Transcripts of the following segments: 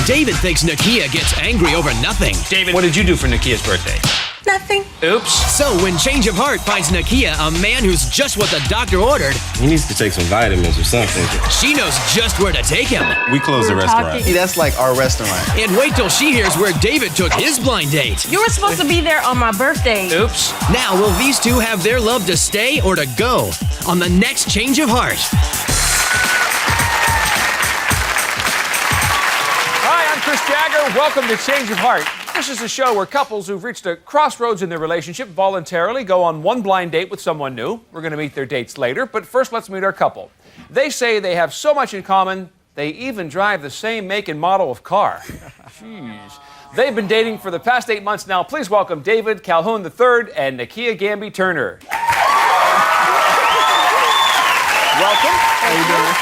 David thinks Nekia gets angry over nothing. David, what did you do for Nekia's birthday? Nothing. Oops. So when Change of Heart finds Nekia a man who's just what the doctor ordered, He needs to take some vitamins or something. she knows just where to take him. We closed the restaurant. See, that's like our restaurant. And wait till she hears where David took his blind date. You were supposed to be there on my birthday. Oops. Now, will these two have their love to stay or to go on the next Change of Heart? Hi, I'm Chris Jagger. Welcome to Change of Heart. This is a show where couples who've reached a crossroads in their relationship voluntarily go on one blind date with someone new. We're going to meet their dates later, but first let's meet our couple. They say they have so much in common, they even drive the same make and model of car. Jeez. They've been dating for the past 8 months now. Please welcome David Calhoun III and Nekia Gamby Turner. Welcome. How you doing?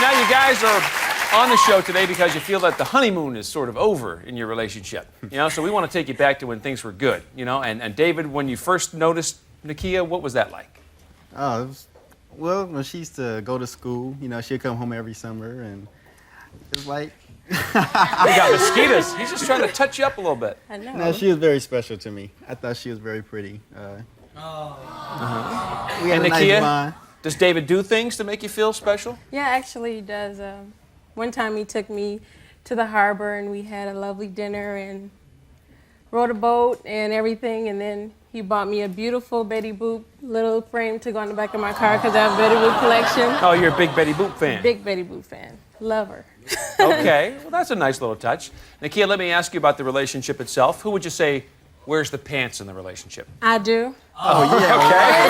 Now you guys are on the show today because you feel that the honeymoon is sort of over in your relationship. So we want to take you back to when things were good, And David, when you first noticed Nekia, what was that like? Well, when she used to go to school, she'd come home every summer, and it was like... We got mosquitoes. He's just trying to touch you up a little bit. I know. No, she was very special to me. I thought she was very pretty. We had And a nice Nekia, bond. does David do things to make you feel special? Yeah, actually he does. One time he took me to the harbor and we had a lovely dinner and rode a boat and everything, and then he bought me a beautiful Betty Boop little frame to go on the back of my car because I have a Betty Boop collection. Oh, you're a big Betty Boop fan. Big Betty Boop fan. Love her. Okay, well, that's a nice little touch. Nekia, let me ask you about the relationship itself. Who would you say wears the pants in the relationship? I do. Oh, yeah, Okay.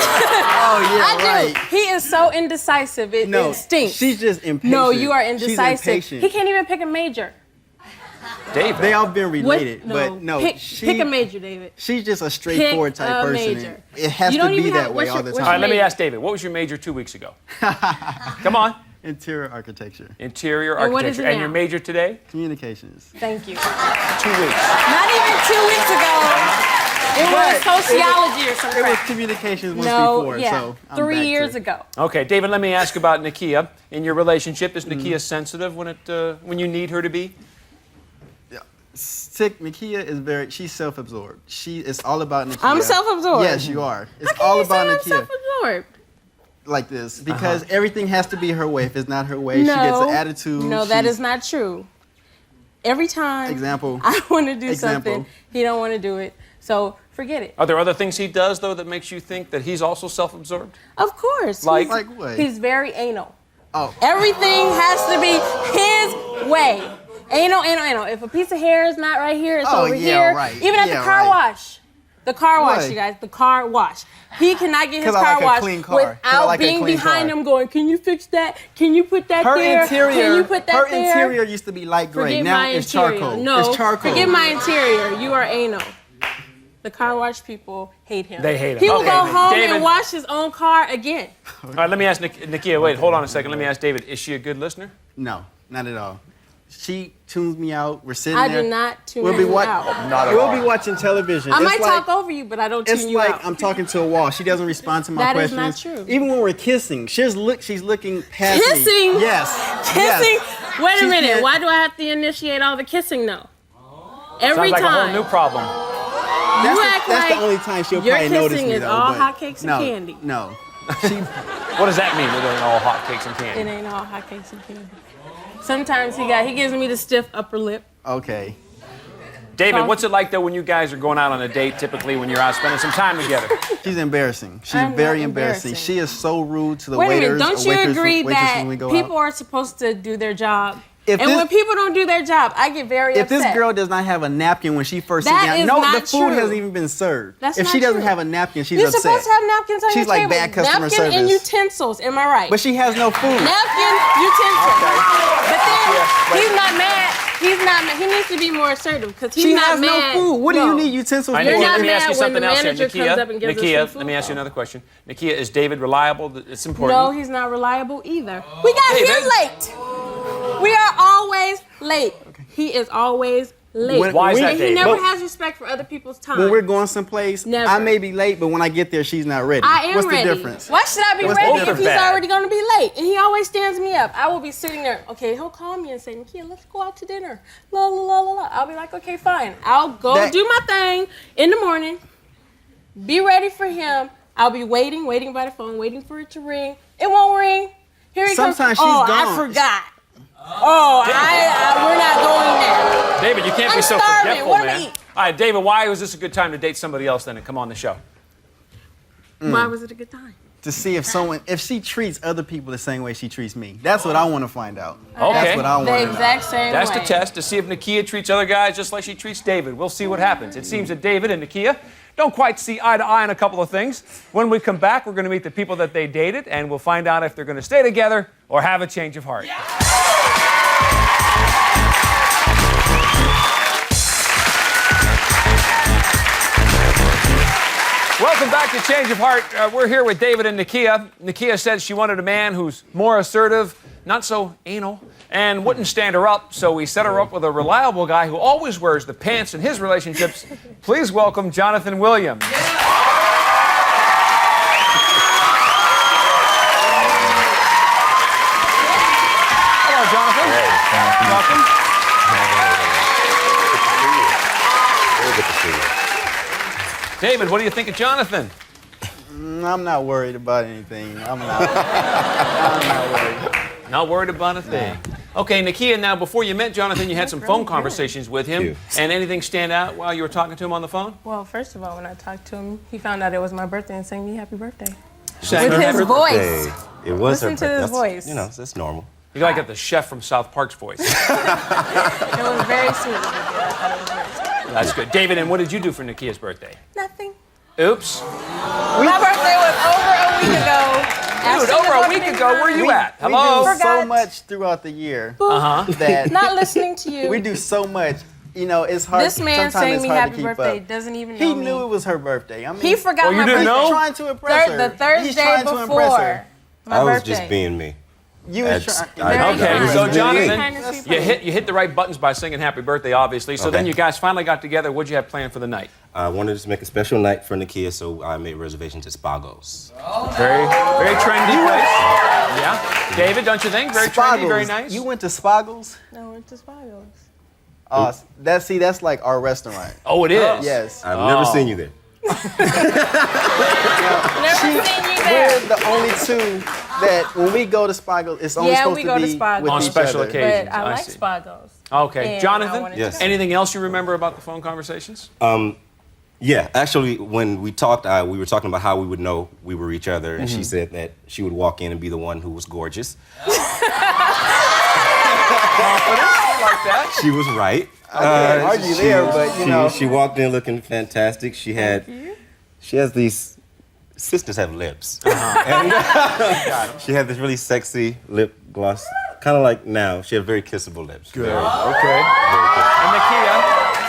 Oh, yeah, I do. right. He is so indecisive. It stinks. She's just impatient. No, you are She's indecisive. impatient. He can't even pick a major. David. They all been related, What? but no, Pick a major, David. she's just a straightforward Pick type a person. major. It has You to don't be even that have- way what's all your- the what's All time. right, let me major? ask David. What was your major 2 weeks ago? Come on. Interior architecture, Interior And what is architecture. it And your now? major today? communications. Thank you. 2 weeks. Not even 2 weeks ago. It was sociology or It something. was communications once No, before, yeah, so I'm 3 back to years it. ago. Okay, David, let me ask about Nekia. In your relationship, is Nekia sensitive when you need her to be? Nekia is she's self-absorbed. It's all about Nekia. I'm self-absorbed. Yes, you are. It's How can all you about say I'm Nekia. self-absorbed? Like this, because everything has to be her way. If it's not her way, No. she gets an attitude. No, that is not true. Every time Example. I want to do Example. something, he don't want to do it. So forget it. Are there other things he does, though, that makes you think that he's also self-absorbed? Of course. Like what? He's very anal. Oh. Everything has to be his way. Anal, anal, anal. If a piece of hair is not right here, it's over here. Right. Even at the car wash. The car wash, What? you guys. The car wash. He cannot get his 'Cause I car like a washed clean car. 'Cause I without like a being clean behind car. him going, can you fix that? Can you put that Her there? interior. Can you put that her there? interior used to be light gray. Forget Now my it's interior. charcoal. No, It's charcoal. forget my interior. You are anal. The car wash people hate him. They hate him. He will Okay. go home David. and wash his own car again. All right, let me ask Nekia. Wait, hold on a second. Let me ask David. Is she a good listener? No, not at all. She tunes me out. We're sitting I there. do not tune We'll be you out. We'll be watching television. I It's might like, talk over you, but I don't It's tune you like out. I'm talking to a wall. She doesn't respond to my That is questions. not true. Even when we're kissing, she's looking past me. Kissing? Yes. Kissing? Yes. Wait a She minute. can't- Why do I have to initiate all the kissing now? Every Sounds like a time. whole new problem. That's, act that's like the only time she'll your probably notice kissing me is though. all but hotcakes and no, candy. No. What does that mean? It ain't all hotcakes and It candy. ain't all hotcakes and candy. Sometimes he gives me the stiff upper lip. Okay. David, what's it like, though, when you guys are going out on a date, typically when you're out spending some time together? She's embarrassing. She's I'm very not embarrassing. embarrassing. She is so rude to the Wait a waiters. minute, don't or you waitress, agree waitress that when we go people out. are supposed to do their job? If And this- when people don't do their job, I get very If upset. this girl does not have a napkin when she first That sits down, is no, not the food true. hasn't even been served. That's if not she doesn't true. have a napkin, she's You're upset. supposed to have napkins on She's your like table. bad customer Napkin service. and utensils, am I right? But she has no food. Napkin, utensils. Okay. But then Yeah, he's not mad. He's not mad. He needs to be more assertive because he's She not has mad. no food. What do you need utensils All right, for? You're Nekia, not let me ask mad you when the something else here. manager comes up and gives us free Nekia, food? let me ask you another question. Nekia, is David reliable? It's important. No, he's not reliable either. We got David. here late. We are always late. He is always late. Why is that, He David? never has respect for other people's time. When we're going someplace, Never. I may be late, but when I get there, she's not ready. I am What's ready. the difference? Why should I be What's the ready if difference? he's Bad. already going to be late? And he always stands me up. I will be sitting there. Okay, he'll call me and say, Nekia, let's go out to dinner. La la la la la. I'll be like, okay, fine. I'll go do my thing in the morning. Be ready for him. I'll be waiting by the phone, waiting for it to ring. It won't ring. Here he comes. Sometimes Oh, she's I gone. forgot. Oh, we're not going there. David, you can't be I'm so starving. forgetful, What do I man. eat? All right, David, why was this a good time to date somebody else then and come on the show? Why was it a good time? To see if she treats other people the same way she treats me. That's what I want to find out. Okay. That's what I want The to know. exact same That's way. the test to see if Nekia treats other guys just like she treats David. We'll see what happens. It seems that David and Nekia don't quite see eye to eye on a couple of things. When we come back, we're going to meet the people that they dated, and we'll find out if they're going to stay together or have a change of heart. Welcome back to Change of Heart. We're here with David and Nekia. Nekia said she wanted a man who's more assertive, not so anal, and wouldn't stand her up, so we set her up with a reliable guy who always wears the pants in his relationships. Please welcome Jonathan Williams. Hello, Jonathan. Welcome. Very good to see you. David, what do you think of Jonathan? I'm not worried about anything. I'm not worried. Not worried about a thing. Okay, Nekia, now before you met Jonathan, you had some phone conversations with him. And anything stand out while you were talking to him on the phone? Well, first of all, when I talked to him, he found out it was my birthday and sang me happy birthday. Sang With her his happy voice. Hey, it was Listen her to birthday. his voice. You know, that's normal. You gotta get the chef from South Park's voice. It was very sweet. I thought it was very sweet. That's good. David, and what did you do for Nekia's birthday? Nothing. Oops. My birthday was over a week ago. Dude, over a week ago, where you at? Hello? We do so Forgot. much throughout the year Uh-huh. that Not listening to you. we do so much. You know, it's hard. This man sometimes saying it's me hard to happy keep birthday up. doesn't even know He me. knew it was her birthday. I mean, He forgot Oh, you my didn't birthday. know? He's trying to impress her. The He's Thursday trying to impress before her. my I was birthday. just being me. You was That's- trying. I- Okay, Very so kind. Jonathan, Very kind of people. you hit the right buttons by singing happy birthday, obviously. So then Okay. you guys finally got together. What'd you have planned for the night? I wanted to make a special night for Nekia, so I made reservations at Spago's. Very trendy place. Yeah. David, don't you think? Very trendy, very Spaggles. nice. You went to Spaggles? No, it's just Spagos. That's like our restaurant. Oh, it is? Yes. I've never seen you there. Never seen you We're there. the only two that when we go to Spaggles, it's only Yeah, supposed we to go to be Spaggles. with On each special other. occasions. But I like see. Spagos. Okay. And I Jonathan, wanted to Yes. go. anything else you remember about the phone conversations? Yeah, actually, when we talked, we were talking about how we would know we were each other, and she said that she would walk in and be the one who was gorgeous. I like that. She was right. I can't argue there, but you know. She walked in looking fantastic. She has these, sisters have lips. And she had this really sexy lip gloss, kind of like now. She had very kissable lips. Good. Okay.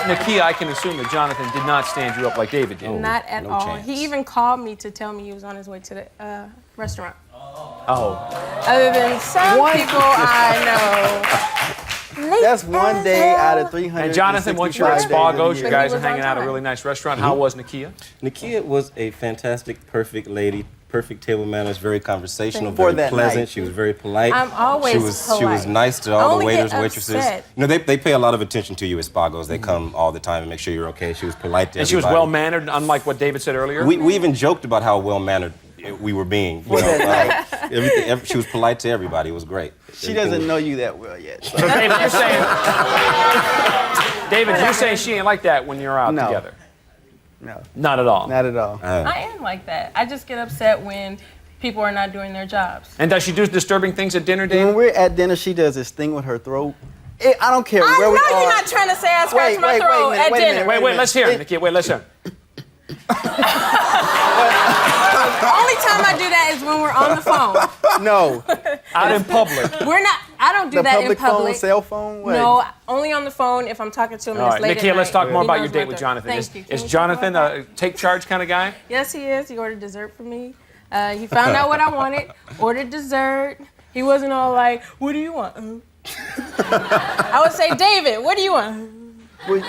And Nekia, I can assume that Jonathan did not stand you up like David did. Not at no all. chance. He even called me to tell me he was on his way to the restaurant. Oh. Other than some people I know. That's one day out of 300. And Jonathan, once you're at Spago's, you But guys he are was hanging on out at a time. really nice restaurant. How was Nekia? Nekia was a fantastic, perfect lady. Perfect table manners, very conversational, For very that pleasant. night. She was very polite. I'm always she was polite. nice to I all the only waiters, get waitresses. upset. You know, they pay a lot of attention to you at Spago's. They come all the time and make sure you're okay. She was polite to And she was everybody. well mannered, unlike what David said earlier. We even joked about how well mannered we were being. You know, she was polite to everybody. It was great. She doesn't know you that well yet. So. So David, you're saying she ain't like that when you're out No. together. No, Not at all. not at all. I am like that. I just get upset when people are not doing their jobs. And does she do disturbing things at dinner, David? When we're at dinner, she does this thing with her throat. I don't care I where know we are. you're not trying to say I scratched my throat wait a minute, at wait a dinner. minute, Wait, let's hear it, Nekia. Wait, let's hear it. Only time I do that is when we're on the phone. No, Out in public. I don't do the that in public phone, public. cell phone. What? No, only on the phone if I'm talking to him and All it's right, late Nekia, at let's night. talk more He about your knows date my with throat. Jonathan. Thank you. Can Is we talk Jonathan about a take charge kind of guy? Yes, he is. He ordered dessert for me. He found out what I wanted, ordered dessert. He wasn't all like, what do you want? I would say, David, what do you want? Well, you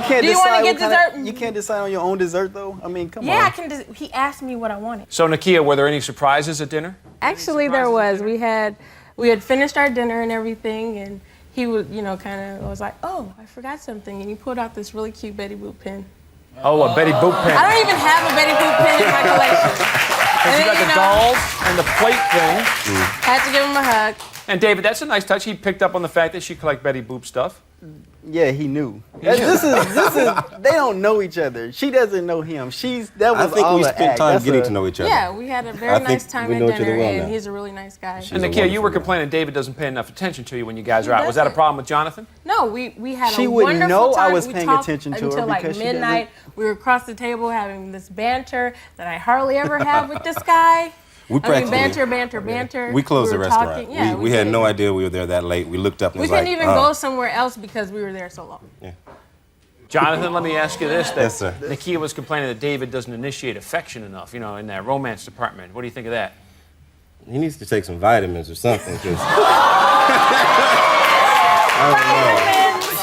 can't Do you wanna decide get what kind of- dessert? You can't decide on your own dessert, though? I mean, come on. Yeah, I can. He asked me what I wanted. So, Nekia, were there any surprises at dinner? Actually, there was. We had finished our dinner and everything, and he was, kind of was like, "Oh, I forgot something," and he pulled out this really cute Betty Boop pen. Oh, a Betty Boop pen. I don't even have a Betty Boop pen in my collection. And you got the dolls and the plate thing. Had to give him a hug. And David, that's a nice touch. He picked up on the fact that she collect Betty Boop stuff. Yeah, he knew. This is. They don't know each other. She doesn't know him. That was I think all we the spent act. time That's getting a- to know each other. Yeah, we had a very I think nice time we at know each other dinner, well and now. he's a really nice guy. She's And a Nekia, you were wonderful complaining David doesn't pay enough attention to you when you guys He are out. Was that a doesn't. problem with Jonathan? No, we had She a wouldn't wonderful know I time. was We paying talked attention to her until like because she midnight. We were across the table having this banter that I hardly ever have with this guy. We practically Banter. We closed the were restaurant. talking. Yeah, we had did. no idea we were there that late. We looked up and We was like, couldn't even go somewhere else because we were there so long. Yeah. Jonathan, let me ask you this. That Yes, sir. Nekia was complaining that David doesn't initiate affection enough, in that romance department. What do you think of that? He needs to take some vitamins or something. 'Cause I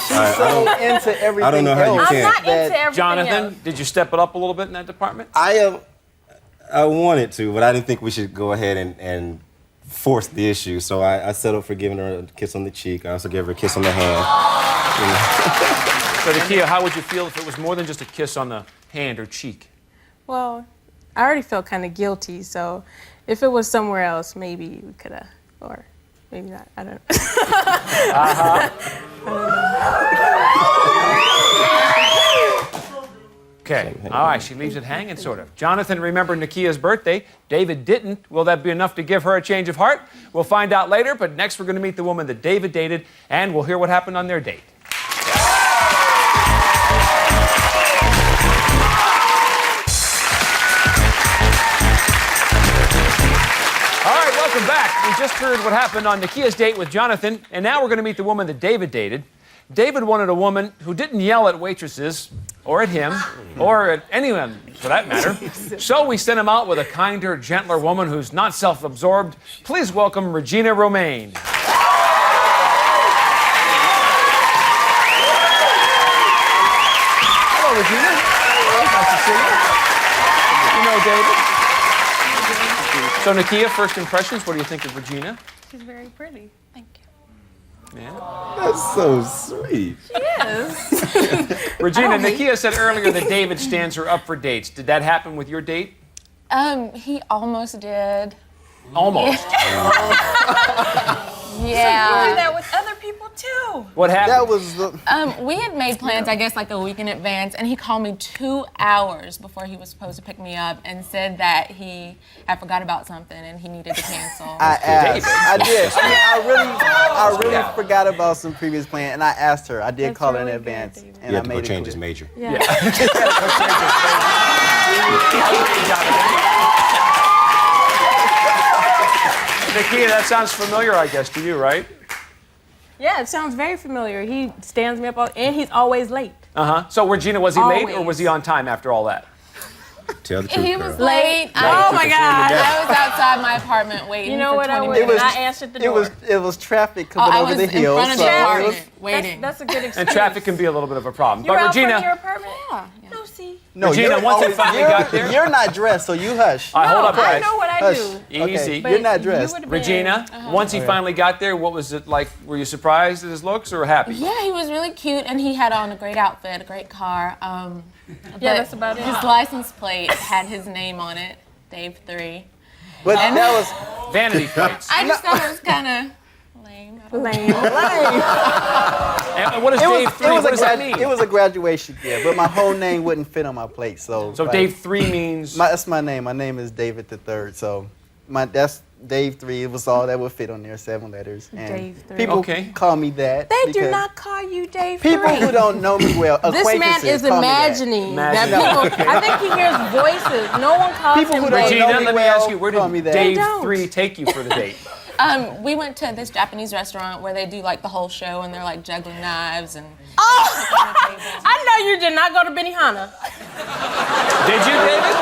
She's so into everything I don't know how you else can't. I'm not that- into everything Jonathan, else. did you step it up a little bit in that department? I wanted to, but I didn't think we should go ahead and force the issue. So I settled for giving her a kiss on the cheek. I also gave her a kiss on the hand. So, Nekia, how would you feel if it was more than just a kiss on the hand or cheek? Well, I already felt kind of guilty, so if it was somewhere else, maybe we could have, or maybe not. I don't know. Okay. All right, she leaves it hanging, sort of. Jonathan remembered Nekia's birthday. David didn't. Will that be enough to give her a change of heart? We'll find out later, but next we're going to meet the woman that David dated, and we'll hear what happened on their date. All right, welcome back. We just heard what happened on Nekia's date with Jonathan, and now we're going to meet the woman that David dated. David wanted a woman who didn't yell at waitresses, or at him, or at anyone for that matter. So we sent him out with a kinder, gentler woman who's not self-absorbed. Please welcome Regina Romaine. Hello, Regina. Nice to see you. You know David. So, Nekia, first impressions, what do you think of Regina? She's very pretty. Thank you. Yeah. That's so sweet. Yes. Regina, Nekia said earlier that David stands her up for dates. Did that happen with your date? He almost did. Almost. Yeah. that with other people too. What happened? That was the. We had made plans, I guess, like a week in advance, and he called me 2 hours before he was supposed to pick me up and said that he had forgot about something and he needed to cancel. I asked. I did. I mean, I really Yeah. forgot about some previous plan, and I asked her. I did That's call her in really good, advance, David. and You I have to go made it change his clear. major. Yeah. Nekia, that sounds familiar, I guess, to you, right? Yeah, it sounds very familiar. He stands me up, and he's always late. Uh-huh. So, Regina, was he late or Always. was he on time after all that? Tell the truth, He girl. was late. Oh my God. I was outside my apartment waiting You know for what? 20 I minutes. was. I answered the door. It was traffic Oh, coming I over was the in hill. front of the so it apartment was, waiting. That's a good excuse. And traffic can be a little bit of a problem. You were But out front Regina, of your apartment? Yeah. No, see. no, Regina, you're once it always- finally you're- got there- You're not dressed, so you hush. all right, hold up, I guys. know what I Hush. do. Easy. You're not You dressed. would've been- Regina, once he finally got there, what was it like? Were you surprised at his looks or happy? Yeah, he was really cute, and he had on a great outfit, a great car. Yeah, but that's about it. His license plate had his name on it, Dave 3. But that was Vanity plates. I just thought it was kind of lame. I don't know. Lame. And what is Dave 3? What does that mean? it was a graduation gift, but my whole name wouldn't fit on my plate. So So like, Dave 3 means... that's my name. My name is David the Third. So that's Dave 3. It was all that would fit on there, 7 letters. And Dave 3. people Okay. call me that. They do because not call you Dave People 3. who don't know me well, This man acquaintances is call me that. imagining that Imagining. people. I think he hears voices. No one calls People him who don't Dave. Regina, know me let me well, ask you, where call me did that. Dave They don't. 3 take you for the date? We went to this Japanese restaurant where they do like the whole show, and they're like juggling knives and. Oh, I know you did not go to Benihana. Did you, David?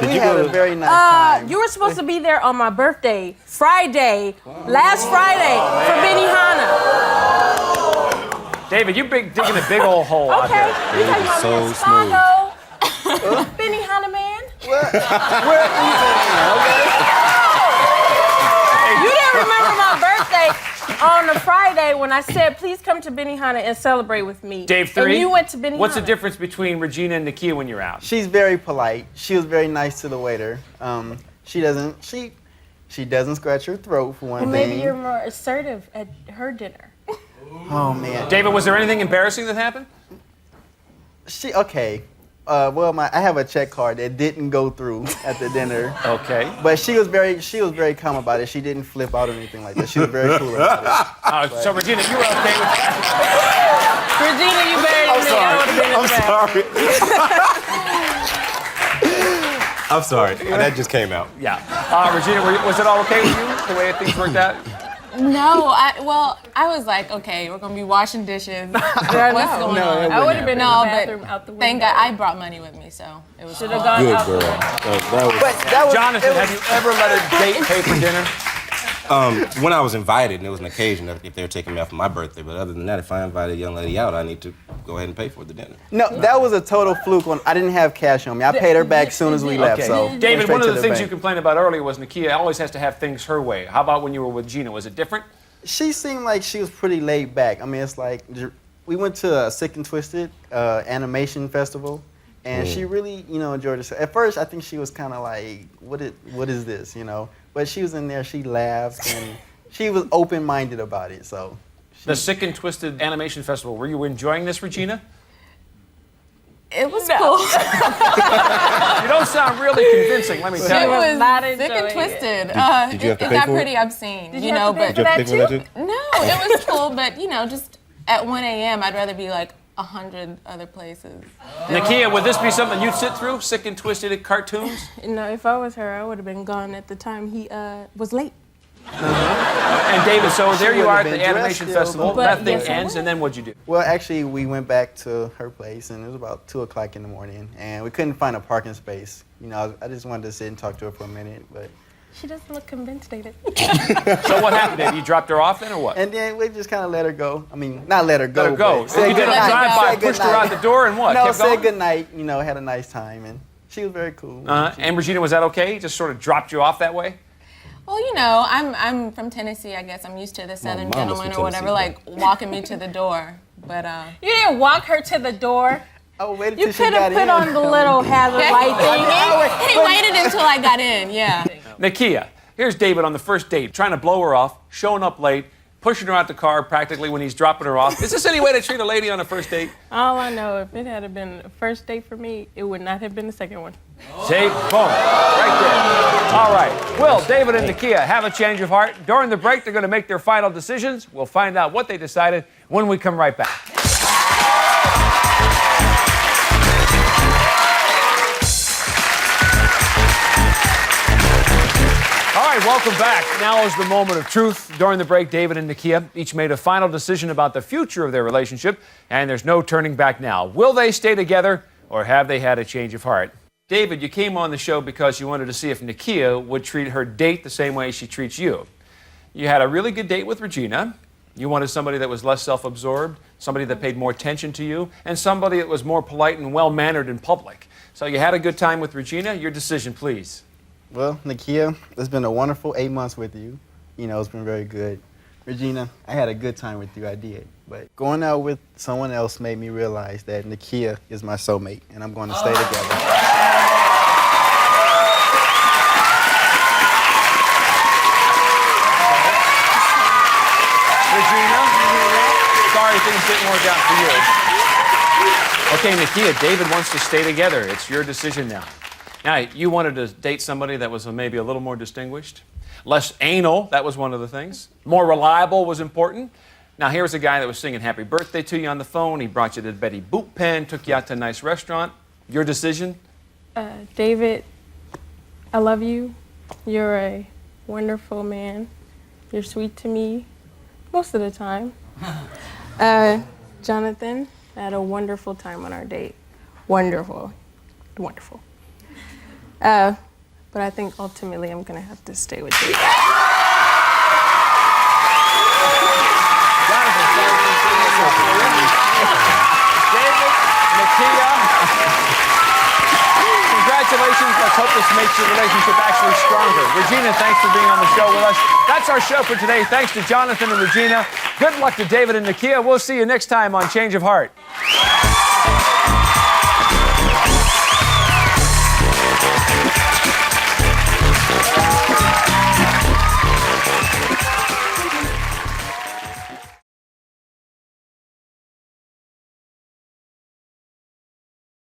We had a very nice time. You were supposed to be there on my birthday, Friday, last Friday, for Benihana. David, you're digging a big old hole out Okay, here. you talking about so Miss smooth. Fargo? Benihana man? You didn't remember my birthday on a Friday when I said, please come to Benihana and celebrate with me. Dave 3. And you went to Benihana. What's the difference between Regina and Nekia when you're out? She's very polite. She was very nice to the waiter. She doesn't scratch her throat for one Well, thing. maybe you're more assertive at her dinner. Oh man. David, was there anything embarrassing that happened? Okay. I have a check card that didn't go through at the dinner. Okay. But she was very calm about it. She didn't flip out or anything like that. She was very cool about it. So Regina, you were okay with that? Regina, you better than me. I would have been in the back. I'm sorry. That just came out. Yeah. Regina, was it all okay with you, the way things worked out? No, I was like, okay, we're gonna be washing dishes. What's going on? I would have been in the No, bathroom but out the window. thank God I brought money with me, so it was. Should have gone Good out girl. the window. That was Jonathan, have you ever let a date pay for dinner? when I was invited, and it was an occasion if they were taking me out for my birthday. But other than that, if I invited a young lady out, I need to go ahead and pay for the dinner. No, that was a total fluke. I didn't have cash on me. I paid her back as soon as we left. Okay. So went David, straight one of to the things you bank. complained about earlier was Nekia always has to have things her way. How about when you were with Gina? Was it different? She seemed like she was pretty laid back. I mean, it's like we went to a Sick and Twisted animation festival, and she really, enjoyed herself. At first, I think she was kind of like, what is this, But she was in there, she laughed, and she was open-minded about it, so. The Sick and Twisted Animation Festival, were you enjoying this, Regina? It was cool. You don't sound really convincing, let me tell It you. was not sick and enjoying it. twisted. Did you have to it pay got for it? pretty obscene, Did you have to pay but for that Did you have to pay for that too? no, it was cool. But just at 1 a.m., I'd rather be like 100 other places. Nekia, would this be something you'd sit through? Sick and Twisted cartoons? No, if I was her, I would have been gone at the time he was late. And David, so there you are at would've the been animation dressed festival. still, but- That thing Yes, I ends, would. and then what'd you do? Well, actually, we went back to her place, and it was about 2 o'clock in the morning, and we couldn't find a parking space. I just wanted to sit and talk to her for a minute, but. She doesn't look convinced, David. So what happened, David? You dropped her off then, or what? And then we just kind of let her go. I mean, not let her go. Let her go. but So you did a goodnight. drive-by, Said pushed her goodnight. out the door, and what? No, Kept said going? good night. Had a nice time, and she was very cool. And Regina, was that okay? Just sort of dropped you off that way? Well, I'm from Tennessee. I guess I'm used to the Southern mom was gentleman from or whatever, Tennessee, like walking me to the door. But You didn't walk her to the door. I waited You till she could got have put in. on the little hazard light thing. he waited until I got in. Yeah. Nekia, here's David on the first date, trying to blow her off, showing up late, pushing her out the car practically when he's dropping her off. Is this any way to treat a lady on a first date? All I know, if it had been a first date for me, it would not have been the second one. See? Boom. Right there. All right. Will, David and Nekia have a change of heart. During the break, they're going to make their final decisions. We'll find out what they decided when we come right back. All right, welcome back. Now is the moment of truth. During the break, David and Nekia each made a final decision about the future of their relationship, and there's no turning back now. Will they stay together, or have they had a change of heart? David, you came on the show because you wanted to see if Nekia would treat her date the same way she treats you. You had a really good date with Regina. You wanted somebody that was less self-absorbed, somebody that paid more attention to you, and somebody that was more polite and well-mannered in public. So you had a good time with Regina. Your decision, please. Well, Nekia, it's been a wonderful 8 months with you. It's been very good. Regina, I had a good time with you, I did. But going out with someone else made me realize that Nekia is my soulmate, and I'm going to stay together. Regina, sorry things didn't work out for you. Okay, Nekia, David wants to stay together. It's your decision now. Now, you wanted to date somebody that was maybe a little more distinguished, less anal, that was one of the things. More reliable was important. Now, here's a guy that was singing happy birthday to you on the phone. He brought you to the Betty Boop pen, took you out to a nice restaurant. Your decision? David, I love you. You're a wonderful man. You're sweet to me most of the time. Jonathan, I had a wonderful time on our date. Wonderful. Wonderful. But I think ultimately I'm going to have to stay with you. Jonathan, sorry things didn't work out for you. Let's hope this makes your relationship actually stronger. Regina, thanks for being on the show with us. That's our show for today. Thanks to Jonathan and Regina. Good luck to David and Nekia. We'll see you next time on Change of Heart.